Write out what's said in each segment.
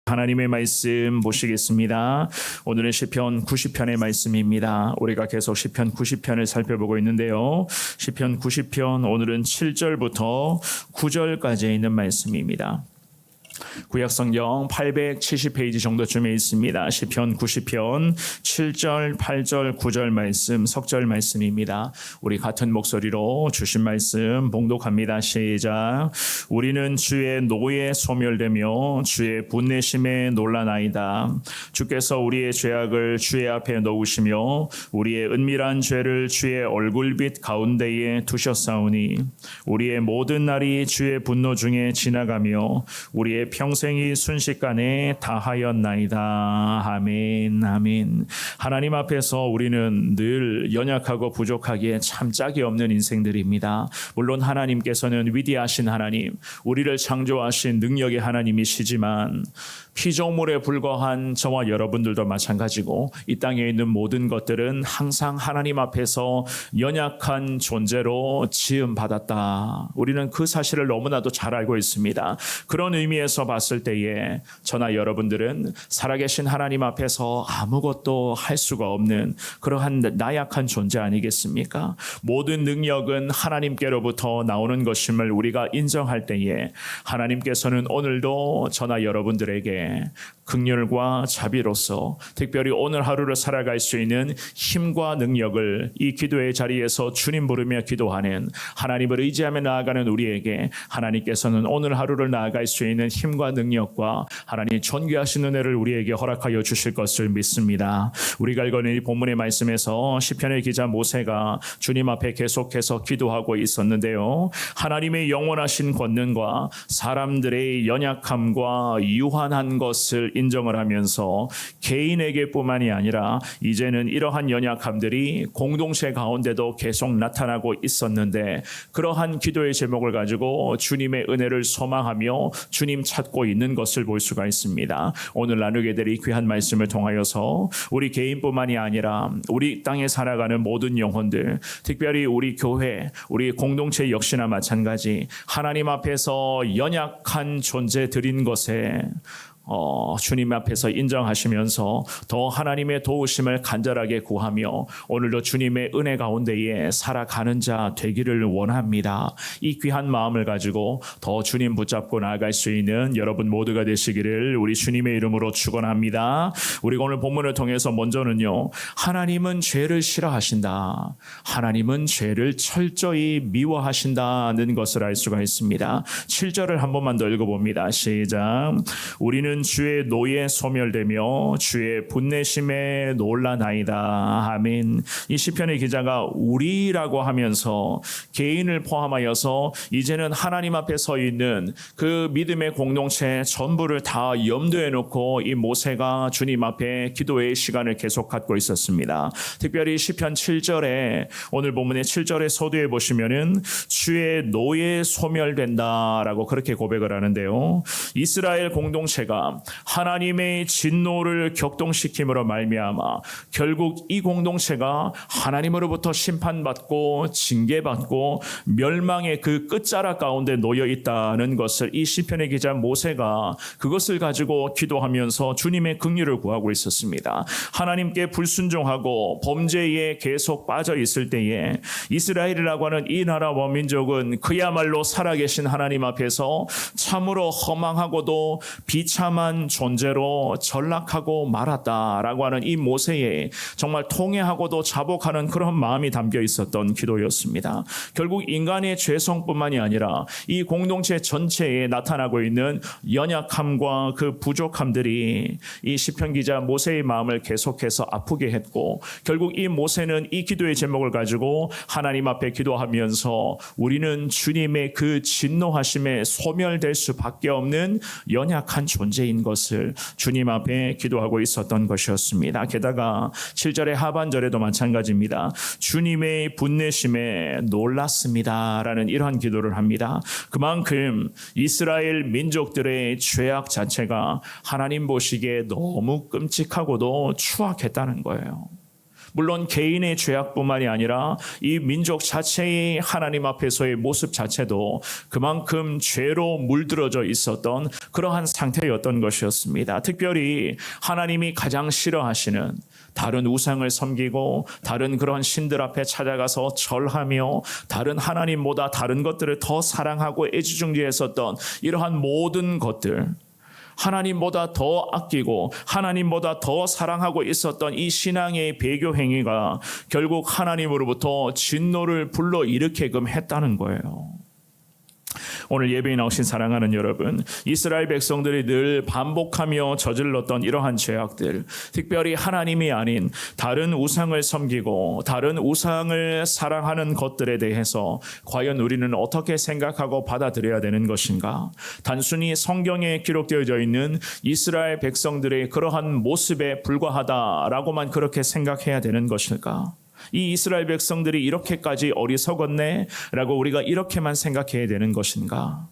하나님의 말씀 보시겠습니다. 오늘은 시편 90편의 말씀입니다. 우리가 계속 시편 90편을 살펴보고 있는데요. 시편 90편 오늘은 7절부터 9절까지 있는 말씀입니다. 구약성경 870페이지 정도쯤에 있습니다. 시편 90편 7절, 8절, 9절 말씀, 석절 말씀입니다. 우리 같은 목소리로 주신 말씀 봉독합니다. 시작. 우리는 주의 노에 소멸되며 주의 분내심에 놀라나이다. 주께서 우리의 죄악을 주의 앞에 놓으시며 우리의 은밀한 죄를 주의 얼굴빛 가운데에 두셨사오니 우리의 모든 날이 주의 분노 중에 지나가며 우리의 평생이 순식간에 다하였나이다. 아멘, 아멘. 하나님 앞에서 우리는 늘 연약하고 부족하기에 참 짝이 없는 인생들입니다. 물론 하나님께서는 위대하신 하나님, 우리를 창조하신 능력의 하나님이시지만 피조물에 불과한 저와 여러분들도 마찬가지고 이 땅에 있는 모든 것들은 항상 하나님 앞에서 연약한 존재로 지음받았다. 우리는 그 사실을 너무나도 잘 알고 있습니다. 그런 의미에서 봤을 때에 저나 여러분들은 살아계신 하나님 앞에서 아무것도 할 수가 없는 그러한 나약한 존재 아니겠습니까? 모든 능력은 하나님께로부터 나오는 것임을 우리가 인정할 때에 하나님께서는 오늘도 저나 여러분들에게 긍휼과 자비로서 특별히 오늘 하루를 살아갈 수 있는 힘과 능력을 이 기도의 자리에서 주님 부르며 기도하는 하나님을 의지하며 나아가는 우리에게 하나님께서는 오늘 하루를 나아갈 수 있는 힘과 능력과 하나님 존귀하신 은혜를 우리에게 허락하여 주실 것을 믿습니다. 우리가 읽은 이 본문의 말씀에서 시편의 기자 모세가 주님 앞에 계속해서 기도하고 있었는데요. 하나님의 영원하신 권능과 사람들의 연약함과 유한한 것을 인정을 하면서 개인에게뿐만이 아니라 이제는 이러한 연약함들이 공동체 가운데도 계속 나타나고 있었는데 그러한 기도의 제목을 가지고 주님의 은혜를 소망하며 주님 찾고 있는 것을 볼 수가 있습니다. 오늘 나누게 될 이 귀한 말씀을 통하여서 우리 개인뿐만이 아니라 우리 땅에 살아가는 모든 영혼들, 특별히 우리 교회, 우리 공동체 역시나 마찬가지 하나님 앞에서 연약한 존재들인 것에 주님 앞에서 인정하시면서 더 하나님의 도우심을 간절하게 구하며 오늘도 주님의 은혜 가운데에 살아가는 자 되기를 원합니다. 이 귀한 마음을 가지고 더 주님 붙잡고 나아갈 수 있는 여러분 모두가 되시기를 우리 주님의 이름으로 축원합니다. 우리가 오늘 본문을 통해서 먼저는요, 하나님은 죄를 싫어하신다. 하나님은 죄를 철저히 미워하신다는 것을 알 수가 있습니다. 7절을 한 번만 더 읽어봅니다. 시작. 우리는 주의 노에 소멸되며 주의 분내심에 놀라나이다. 아멘. 이 시편의 기자가 우리라고 하면서 개인을 포함하여서 이제는 하나님 앞에 서 있는 그 믿음의 공동체 전부를 다 염두에 놓고 이 모세가 주님 앞에 기도의 시간을 계속 갖고 있었습니다. 특별히 시편 7절에 오늘 본문의 7절의 서두에 보시면은 주의 노에 소멸된다라고 그렇게 고백을 하는데요. 이스라엘 공동체가 하나님의 진노를 격동시킴으로 말미암아 결국 이 공동체가 하나님으로부터 심판받고 징계받고 멸망의 그 끝자락 가운데 놓여 있다는 것을 이 시편의 기자 모세가 그것을 가지고 기도하면서 주님의 긍휼을 구하고 있었습니다. 하나님께 불순종하고 범죄에 계속 빠져 있을 때에 이스라엘이라고 하는 이 나라와 민족은 그야말로 살아계신 하나님 앞에서 참으로 허망하고도 비참한 존재로 전락하고 말았다라고 하는 이 모세의 정말 통회하고도 자복하는 그런 마음이 담겨 있었던 기도였습니다. 결국 인간의 죄성뿐만이 아니라 이 공동체 전체에 나타나고 있는 연약함과 그 부족함들이 이 시편 기자 모세의 마음을 계속해서 아프게 했고 결국 이 모세는 이 기도의 제목을 가지고 하나님 앞에 기도하면서 우리는 주님의 그 진노하심에 소멸될 수밖에 없는 연약한 존재인 것을 주님 앞에 기도하고 있었던 것이었습니다. 게다가 7절의 하반절에도 마찬가지입니다. 주님의 분내심에 놀랐습니다라는 이러한 기도를 합니다. 그만큼 이스라엘 민족들의 죄악 자체가 하나님 보시기에 너무 끔찍하고도 추악했다는 거예요. 물론 개인의 죄악뿐만이 아니라 이 민족 자체의 하나님 앞에서의 모습 자체도 그만큼 죄로 물들어져 있었던 그러한 상태였던 것이었습니다. 특별히 하나님이 가장 싫어하시는 다른 우상을 섬기고 다른 그런 신들 앞에 찾아가서 절하며 다른 하나님보다 다른 것들을 더 사랑하고 애지중지했었던 이러한 모든 것들, 하나님보다 더 아끼고 하나님보다 더 사랑하고 있었던 이 신앙의 배교 행위가 결국 하나님으로부터 진노를 불러일으키게끔 했다는 거예요. 오늘 예배에 나오신 사랑하는 여러분, 이스라엘 백성들이 늘 반복하며 저질렀던 이러한 죄악들, 특별히 하나님이 아닌 다른 우상을 섬기고 다른 우상을 사랑하는 것들에 대해서 과연 우리는 어떻게 생각하고 받아들여야 되는 것인가? 단순히 성경에 기록되어져 있는 이스라엘 백성들의 그러한 모습에 불과하다라고만 그렇게 생각해야 되는 것일까? 이 이스라엘 백성들이 이렇게까지 어리석었네? 라고 우리가 이렇게만 생각해야 되는 것인가?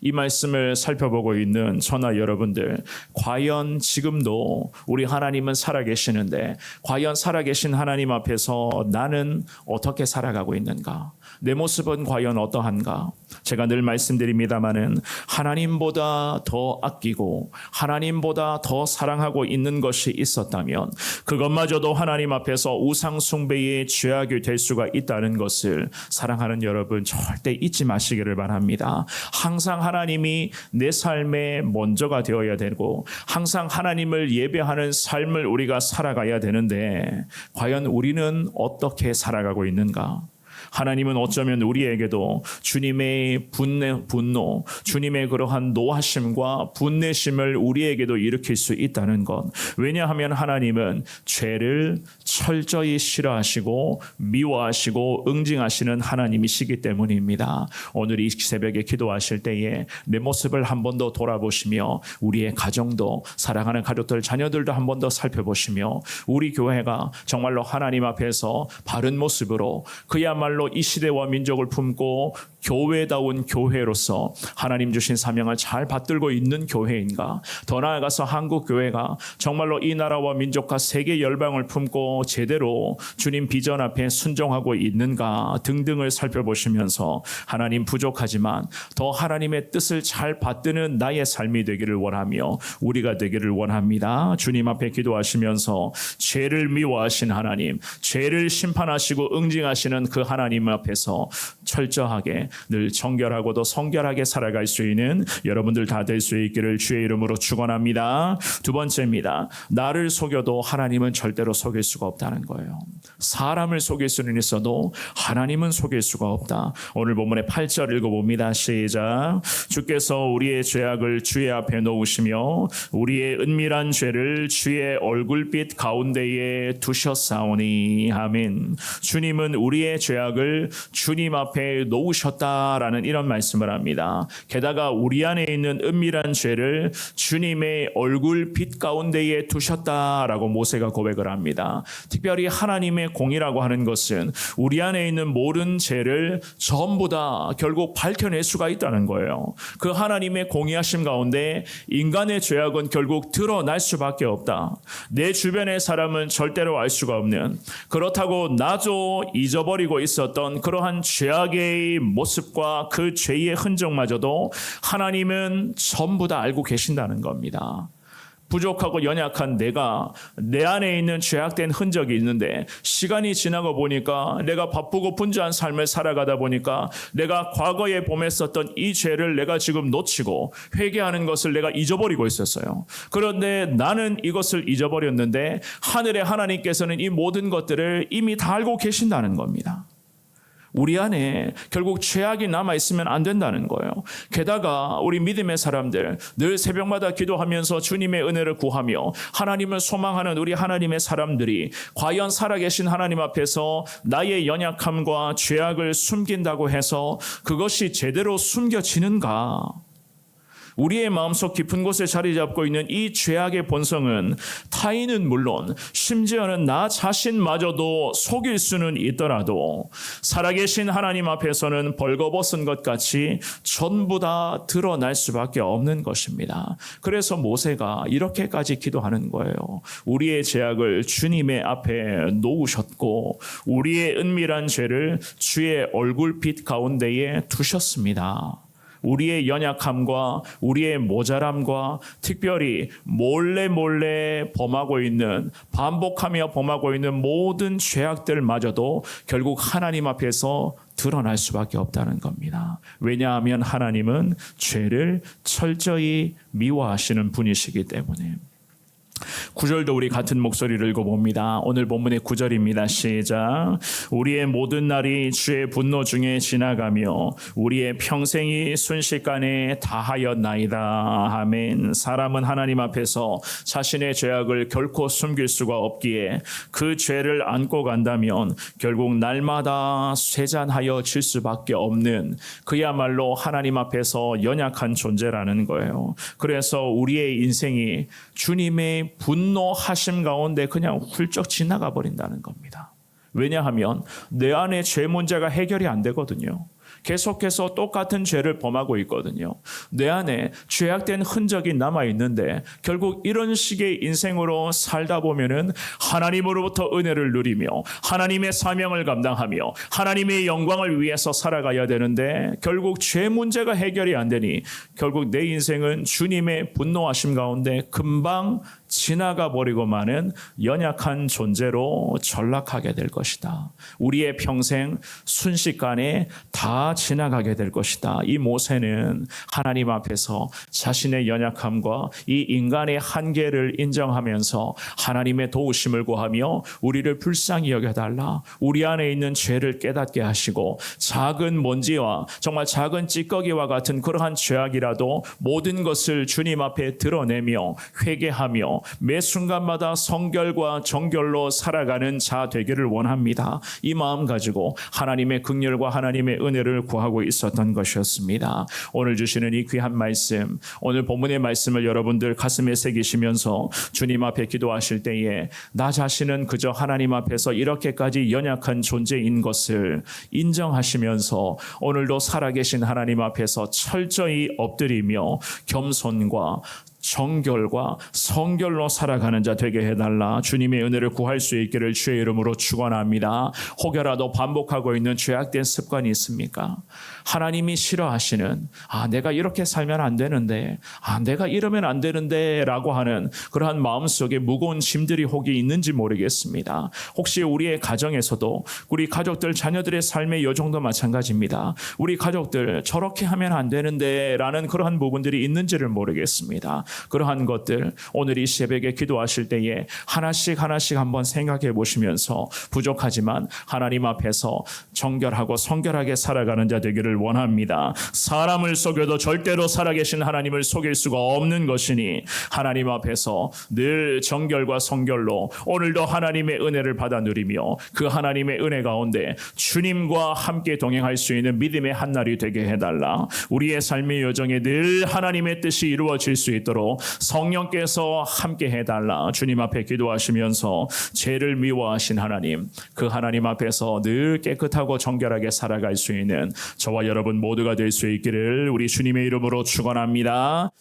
이 말씀을 살펴보고 있는 저나 여러분들, 과연 지금도 우리 하나님은 살아계시는데 과연 살아계신 하나님 앞에서 나는 어떻게 살아가고 있는가? 내 모습은 과연 어떠한가? 제가 늘 말씀드립니다마는 하나님보다 더 아끼고 하나님보다 더 사랑하고 있는 것이 있었다면 그것마저도 하나님 앞에서 우상 숭배의 죄악이 될 수가 있다는 것을 사랑하는 여러분 절대 잊지 마시기를 바랍니다. 항상 하나님이 내 삶의 먼저가 되어야 되고 항상 하나님을 예배하는 삶을 우리가 살아가야 되는데 과연 우리는 어떻게 살아가고 있는가? 하나님은 어쩌면 우리에게도 주님의 분노, 주님의 그러한 노하심과 분내심을 우리에게도 일으킬 수 있다는 것. 왜냐하면 하나님은 죄를 철저히 싫어하시고 미워하시고 응징하시는 하나님이시기 때문입니다. 오늘 이 새벽에 기도하실 때에 내 모습을 한 번 더 돌아보시며 우리의 가정도 사랑하는 가족들, 자녀들도 한 번 더 살펴보시며 우리 교회가 정말로 하나님 앞에서 바른 모습으로 그야말로 이 시대와 민족을 품고 교회다운 교회로서 하나님 주신 사명을 잘 받들고 있는 교회인가? 더 나아가서 한국 교회가 정말로 이 나라와 민족과 세계 열방을 품고 제대로 주님 비전 앞에 순종하고 있는가 등등을 살펴보시면서 하나님 부족하지만 더 하나님의 뜻을 잘 받드는 나의 삶이 되기를 원하며 우리가 되기를 원합니다. 주님 앞에 기도하시면서 죄를 미워하신 하나님, 죄를 심판하시고 응징하시는 그 하나님 앞에서 철저하게 늘 정결하고도 성결하게 살아갈 수 있는 여러분들 다 될 수 있기를 주의 이름으로 축원합니다. 두 번째입니다. 나를 속여도 하나님은 절대로 속일 수가 없다는 거예요. 사람을 속일 수는 있어도 하나님은 속일 수가 없다. 오늘 본문의 8절 읽어봅니다. 시작. 주께서 우리의 죄악을 주의 앞에 놓으시며 우리의 은밀한 죄를 주의 얼굴빛 가운데에 두셨사오니. 아멘. 주님은 우리의 죄악을 주님 앞에 놓으셨다라는 이런 말씀을 합니다. 게다가 우리 안에 있는 은밀한 죄를 주님의 얼굴 빛 가운데에 두셨다라고 모세가 고백을 합니다. 특별히 하나님의 공이라고 하는 것은 우리 안에 있는 모든 죄를 전부 다 결국 밝혀낼 수가 있다는 거예요. 그 하나님의 공의하심 가운데 인간의 죄악은 결국 드러날 수밖에 없다. 내 주변의 사람은 절대로 알 수가 없는, 그렇다고 나도 잊어버리고 있었던 그러한 죄악의 모습과 그 죄의 흔적마저도 하나님은 전부 다 알고 계신다는 겁니다. 부족하고 연약한 내가 내 안에 있는 죄악된 흔적이 있는데 시간이 지나고 보니까 내가 바쁘고 분주한 삶을 살아가다 보니까 내가 과거에 범했었던 이 죄를 내가 지금 놓치고 회개하는 것을 내가 잊어버리고 있었어요. 그런데 나는 이것을 잊어버렸는데 하늘의 하나님께서는 이 모든 것들을 이미 다 알고 계신다는 겁니다. 우리 안에 결국 죄악이 남아있으면 안 된다는 거예요. 게다가 우리 믿음의 사람들 늘 새벽마다 기도하면서 주님의 은혜를 구하며 하나님을 소망하는 우리 하나님의 사람들이 과연 살아계신 하나님 앞에서 나의 연약함과 죄악을 숨긴다고 해서 그것이 제대로 숨겨지는가? 우리의 마음속 깊은 곳에 자리 잡고 있는 이 죄악의 본성은 타인은 물론 심지어는 나 자신마저도 속일 수는 있더라도 살아계신 하나님 앞에서는 벌거벗은 것 같이 전부 다 드러날 수밖에 없는 것입니다. 그래서 모세가 이렇게까지 기도하는 거예요. 우리의 죄악을 주님의 앞에 놓으셨고 우리의 은밀한 죄를 주의 얼굴빛 가운데에 두셨습니다. 우리의 연약함과 우리의 모자람과 특별히 몰래 범하고 있는 반복하며 범하고 있는 모든 죄악들마저도 결국 하나님 앞에서 드러날 수밖에 없다는 겁니다. 왜냐하면 하나님은 죄를 철저히 미워하시는 분이시기 때문에. 9절도 우리 같은 목소리를 읽어봅니다. 오늘 본문의 9절입니다. 시작. 우리의 모든 날이 주의 분노 중에 지나가며 우리의 평생이 순식간에 다하였나이다. 아멘. 사람은 하나님 앞에서 자신의 죄악을 결코 숨길 수가 없기에 그 죄를 안고 간다면 결국 날마다 쇠잔하여 질 수밖에 없는 그야말로 하나님 앞에서 연약한 존재라는 거예요. 그래서 우리의 인생이 주님의 분노하심 가운데 그냥 훌쩍 지나가 버린다는 겁니다. 왜냐하면 내 안에 죄 문제가 해결이 안 되거든요. 계속해서 똑같은 죄를 범하고 있거든요. 내 안에 죄악된 흔적이 남아있는데 결국 이런 식의 인생으로 살다 보면은 하나님으로부터 은혜를 누리며 하나님의 사명을 감당하며 하나님의 영광을 위해서 살아가야 되는데 결국 죄 문제가 해결이 안 되니 결국 내 인생은 주님의 분노하심 가운데 금방 지나가 버리고 마는 연약한 존재로 전락하게 될 것이다. 우리의 평생 순식간에 다 지나가게 될 것이다. 이 모세는 하나님 앞에서 자신의 연약함과 이 인간의 한계를 인정하면서 하나님의 도우심을 구하며 우리를 불쌍히 여겨달라. 우리 안에 있는 죄를 깨닫게 하시고 작은 먼지와 정말 작은 찌꺼기와 같은 그러한 죄악이라도 모든 것을 주님 앞에 드러내며 회개하며 매 순간마다 성결과 정결로 살아가는 자 되기를 원합니다. 이 마음 가지고 하나님의 긍휼과 하나님의 은혜를 구하고 있었던 것이었습니다. 오늘 주시는 이 귀한 말씀, 오늘 본문의 말씀을 여러분들 가슴에 새기시면서 주님 앞에 기도하실 때에 나 자신은 그저 하나님 앞에서 이렇게까지 연약한 존재인 것을 인정하시면서 오늘도 살아계신 하나님 앞에서 철저히 엎드리며 겸손과 정결과 성결로 살아가는 자 되게 해달라. 주님의 은혜를 구할 수 있기를 주의 이름으로 축원합니다. 혹여라도 반복하고 있는 죄악된 습관이 있습니까? 하나님이 싫어하시는 내가 이렇게 살면 안 되는데 내가 이러면 안 되는데 라고 하는 그러한 마음속에 무거운 짐들이 혹이 있는지 모르겠습니다. 혹시 우리의 가정에서도 우리 가족들 자녀들의 삶의 요 정도 마찬가지입니다. 우리 가족들 저렇게 하면 안 되는데 라는 그러한 부분들이 있는지를 모르겠습니다. 그러한 것들 오늘 이 새벽에 기도하실 때에 하나씩 한번 생각해 보시면서 부족하지만 하나님 앞에서 정결하고 성결하게 살아가는 자 되기를 원합니다. 사람을 속여도 절대로 살아계신 하나님을 속일 수가 없는 것이니 하나님 앞에서 늘 정결과 성결로 오늘도 하나님의 은혜를 받아 누리며 그 하나님의 은혜 가운데 주님과 함께 동행할 수 있는 믿음의 한날이 되게 해달라. 우리의 삶의 여정에 늘 하나님의 뜻이 이루어질 수 있도록 성령께서 함께 해달라. 주님 앞에 기도하시면서 죄를 미워하신 하나님, 그 하나님 앞에서 늘 깨끗하고 정결하게 살아갈 수 있는 저와 여러분 모두가 될 수 있기를 우리 주님의 이름으로 축원합니다.